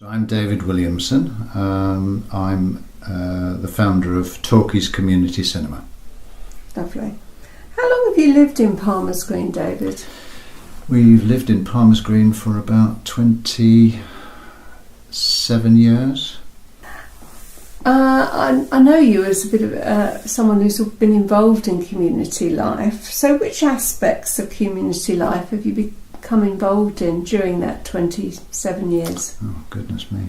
So I'm David Williamson. I'm the founder of Talkies Community Cinema. Lovely. How long have you lived in Palmer's Green, David? We've lived in Palmer's Green for about 27 years. I know you as a bit of someone who's been involved in community life. So which aspects of community life have you become involved in during that 27 years? Oh, goodness me.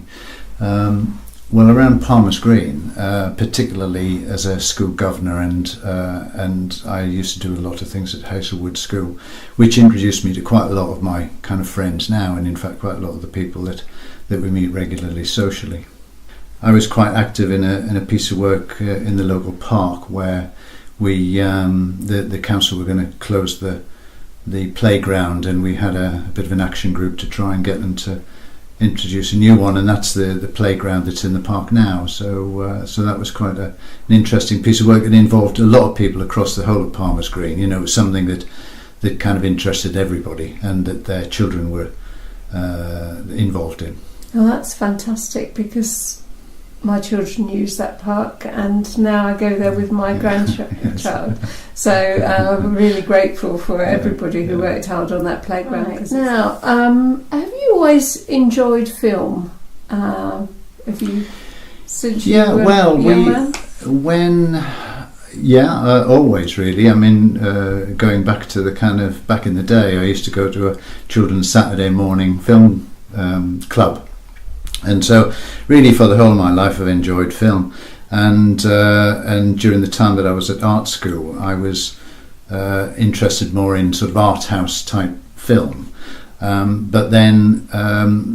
Well, around Palmer's Green, particularly as a school governor, and I used to do a lot of things at Hazelwood School, which introduced me to quite a lot of my kind of friends now, and in fact quite a lot of the people that we meet regularly socially. I was quite active in a piece of work in the local park where we the council were going to close the playground, and we had a bit of an action group to try and get them to introduce a new one, and that's the playground that's in the park now. So that was quite an interesting piece of work. It involved a lot of people across the whole of Palmer's Green. You know, it was something that kind of interested everybody, and that their children were involved in. Well, that's fantastic, because my children use that park, and now I go there with my grandchild. So I'm really grateful for everybody who worked hard on that playground. Right. Now, have you always enjoyed film? Have you since you were a young man? Always really. I mean, going back to the kind of back in the day, I used to go to a children's Saturday morning film club. And so, really, for the whole of my life, I've enjoyed film. And during the time that I was at art school, I was interested more in sort of art house type film. But then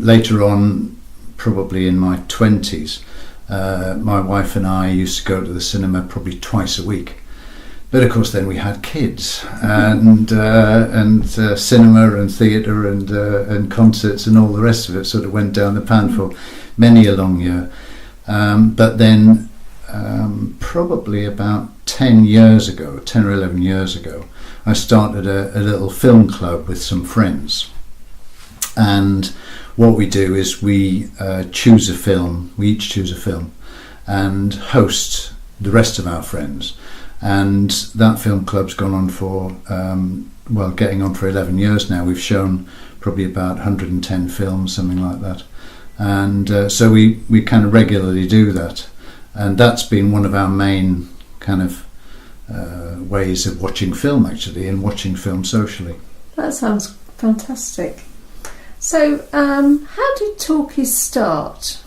later on, probably in my 20s, my wife and I used to go to the cinema probably twice a week. But of course, then we had kids, and cinema and theatre and concerts and all the rest of it sort of went down the pan for many a long year. But then, probably about 10 or 11 years ago, I started a little film club with some friends. And what we do is we choose a film. We each choose a film, and host the rest of our friends. And that film club's gone on for, getting on for 11 years now. We've shown probably about 110 films, something like that. And so we kind of regularly do that. And that's been one of our main kind of ways of watching film, actually, and watching film socially. That sounds fantastic. So how did Talkies start?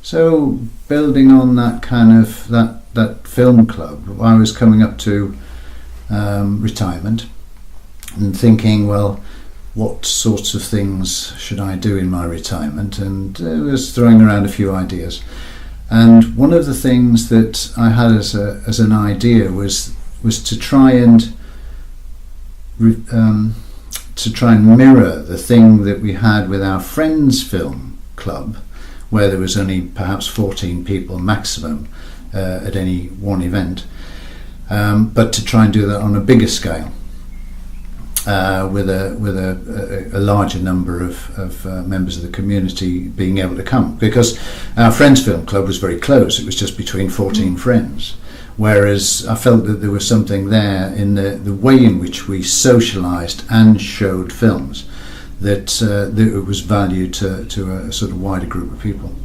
So building on that kind of that film club, I was coming up to retirement and thinking, well, what sorts of things should I do in my retirement? And I was throwing around a few ideas. And one of the things that I had as an idea was to try and mirror the thing that we had with our Friends Film Club, where there was only perhaps 14 people maximum at any one event, but to try and do that on a bigger scale, with a larger number of members of the community being able to come, because our Friends Film Club was very close. It was just between 14 friends, whereas I felt that there was something there in the way in which we socialised and showed films that it was valued to a sort of wider group of people.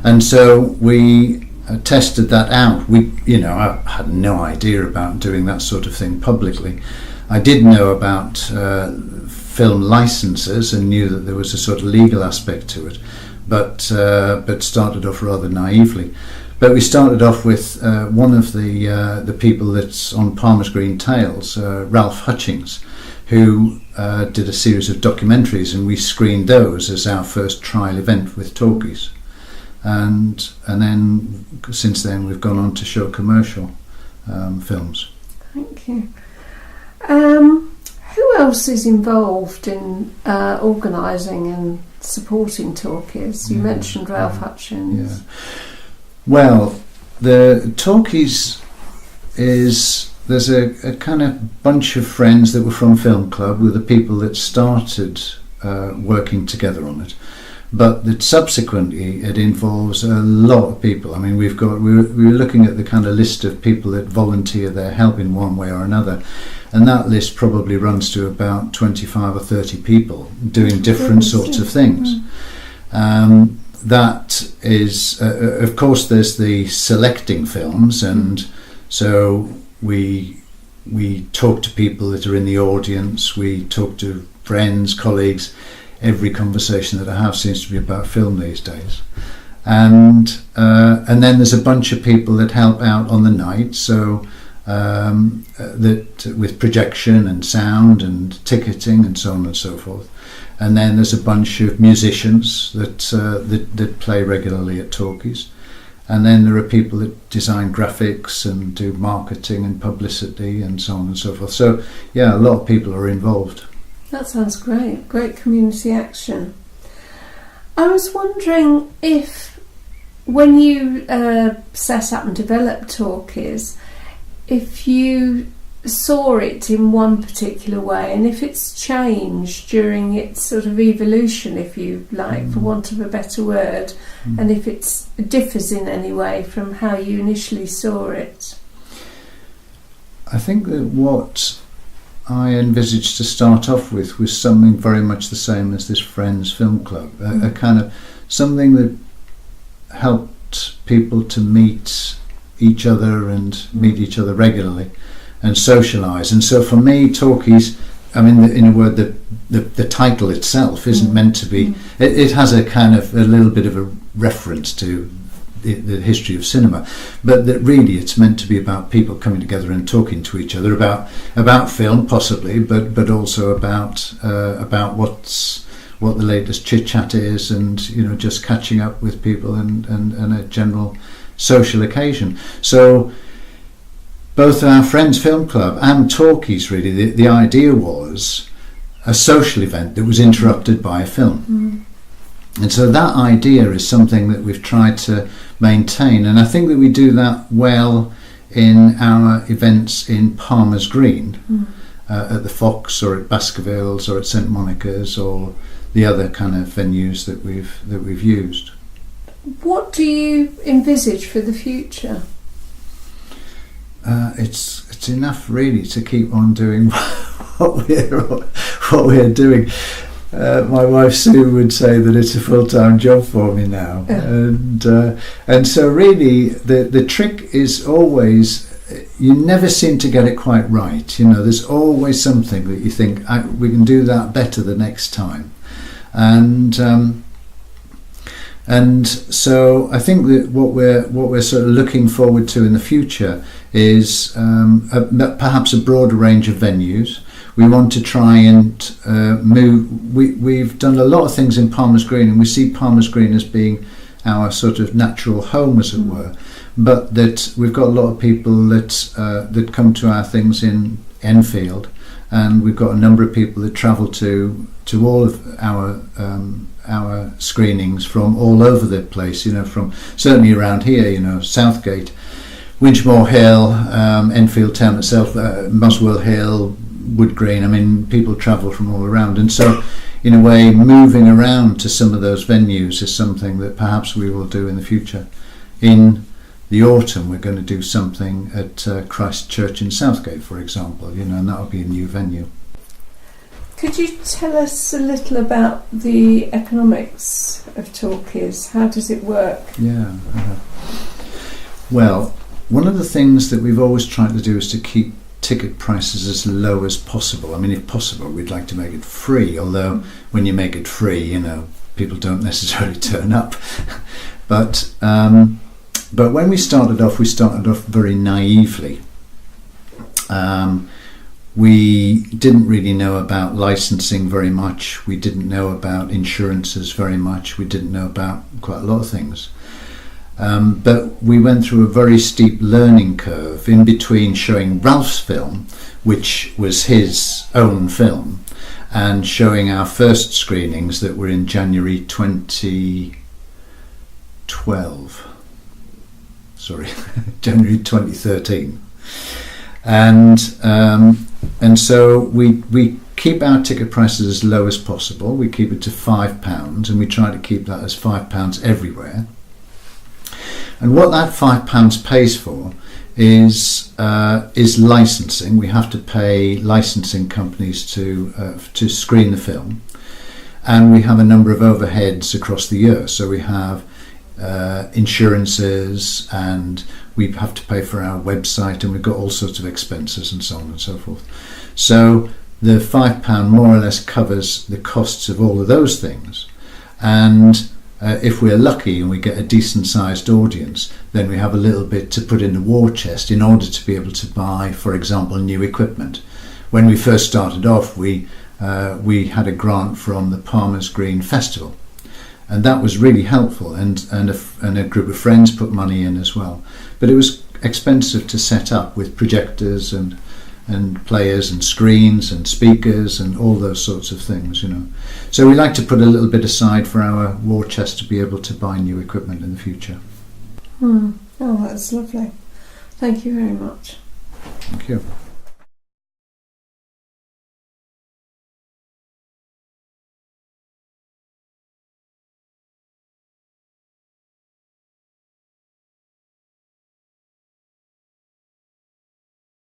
And so we tested that out. I had no idea about doing that sort of thing publicly. I did know about film licenses and knew that there was a sort of legal aspect to it, but started off rather naively. But we started off with one of the people that's on Palmer's Green Tales, Ralph Hutchings, who did a series of documentaries, and we screened those as our first trial event with Talkies. And then since then we've gone on to show commercial films. Thank you. Who else is involved in organising and supporting Talkies? You mentioned Ralph Hutchins. Yeah. Well, the Talkies there's a kind of bunch of friends that were from Film Club, with the people that started working together on it. but that subsequently it involves a lot of people. I mean, we were looking at the kind of list of people that volunteer their help in one way or another, and that list probably runs to about 25 or 30 people doing different sorts of things. That is, of course, there's the selecting films, and so we talk to people that are in the audience, we talk to friends, colleagues. Every conversation that I have seems to be about film these days. And then there's a bunch of people that help out on the night, so that with projection and sound and ticketing and so on and so forth. And then there's a bunch of musicians that play regularly at Talkies. And then there are people that design graphics and do marketing and publicity and so on and so forth. So yeah, a lot of people are involved. That sounds great. Great community action. I was wondering if, when you set up and developed Talkies, if you saw it in one particular way, and if it's changed during its sort of evolution, if you like, for want of a better word, and if it differs in any way from how you initially saw it. I think that what I envisaged to start off with was something very much the same as this Friends Film Club, a kind of something that helped people to meet each other and meet each other regularly and socialise. And so for me, Talkies, I mean, in a word, the title itself isn't meant to be, it has a kind of a little bit of a reference to the history of cinema, but that really it's meant to be about people coming together and talking to each other about film, possibly, but also about what the latest chit chat is, and just catching up with people and a general social occasion. So both our Friends Film Club and Talkies, really, the idea was a social event that was interrupted by a film. And so that idea is something that we've tried to maintain, and I think that we do that well in our events in Palmer's Green, at the Fox or at Baskervilles or at St Monica's or the other kind of venues that we've used. What do you envisage for the future? It's enough really to keep on doing what we're doing. My wife Sue would say that it's a full-time job for me now, and so really the trick is always, you never seem to get it quite right. There's always something that you think we can do that better the next time, and so I think that what we're sort of looking forward to in the future is perhaps a broader range of venues. We want to try and move. We've done a lot of things in Palmer's Green, and we see Palmer's Green as being our sort of natural home, as it were. But that we've got a lot of people that come to our things in Enfield, and we've got a number of people that travel to all of our screenings from all over the place. From certainly around here. Southgate, Winchmore Hill, Enfield town itself, Muswell Hill, Wood Green. I mean, people travel from all around, and so in a way moving around to some of those venues is something that perhaps we will do in the future. In the autumn we're going to do something at Christ Church in Southgate, for example, and that'll be a new venue. Could you tell us a little about the economics of Talkies? How does it work? Well, one of the things that we've always tried to do is to keep ticket prices as low as possible. I mean, if possible, we'd like to make it free, although when you make it free, people don't necessarily turn up. But when we started off very naively. We didn't really know about licensing very much. We didn't know about insurances very much. We didn't know about quite a lot of things. But we went through a very steep learning curve in between showing Ralph's film, which was his own film, and showing our first screenings that were in January 2012. Sorry, January 2013. And so we keep our ticket prices as low as possible. We keep it to £5, and we try to keep that as £5 everywhere. And what that £5 pays for is licensing. We have to pay licensing companies to screen the film, and we have a number of overheads across the year. So we have insurances, and we have to pay for our website, and we've got all sorts of expenses and so on and so forth. So the £5 more or less covers the costs of all of those things, and if we're lucky and we get a decent sized audience, then we have a little bit to put in the war chest in order to be able to buy, for example, new equipment. When we first started off, we had a grant from the Palmer's Green Festival, and that was really helpful, and a group of friends put money in as well. But it was expensive to set up with projectors and players and screens and speakers and all those sorts of things, you know. So we like to put a little bit aside for our war chest to be able to buy new equipment in the future. Oh, that's lovely. Thank you very much. Thank you.